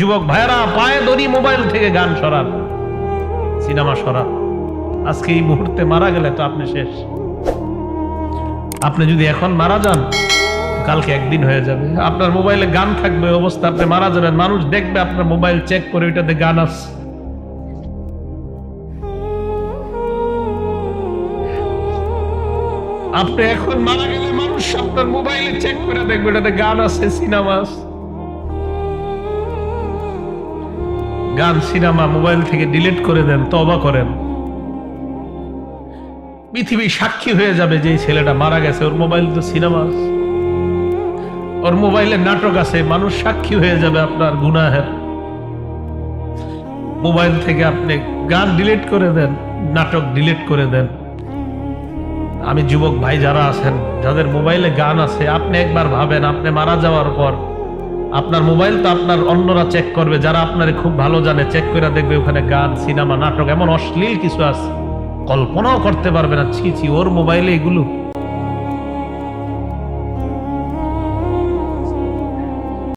যুবক ভাইরা পায়ে ধরি মোবাইল থেকে গান সরান, সিনেমা সরান। আজকে এই মুহূর্তে মারা গেলে তো আপনি শেষ। আপনি যদি এখন মারা যান, কালকে একদিন হয়ে যাবে, আপনার মোবাইলে গান থাকবে, অবস্থা আপনি মারা যাবেন, মানুষ দেখবে আপনার মোবাইল চেক করে ওইটাতে গান আছে। আপনি এখন মারা গেলে মানুষ আপনার মোবাইলে চেক করে দেখবে এটাতে গান আছে, সিনেমা আছে। গান সিনেমা মোবাইল থেকে ডিলিট করে দেন, তওবা করেন। পৃথিবী সাক্ষী হয়ে যাবে যে এই ছেলেটা মারা গেছে, ওর মোবাইল তো সিনেমা আছে, ওর মোবাইলে নাটক আছে, মানুষ সাক্ষী হয়ে যাবে আপনার গুনাহের। মোবাইল থেকে আপনি গান ডিলিট করে দেন, নাটক ডিলিট করে দেন। আমি যুবক ভাই যারা আছেন, যাদের মোবাইলে গান আছে, আপনি একবার ভাবেন, আপনি মারা যাওয়ার পর আপনার মোবাইল তো আপনার অন্যরা চেক করবে, যারা আপনার খুব ভালো জানে, চেক করে দেখবে ওখানে গান, সিনেমা, নাটক, এমন অশ্লীল কিছু আছে কল্পনাও করতে পারবে না। ছি ছি, ওর মোবাইলে এগুলো।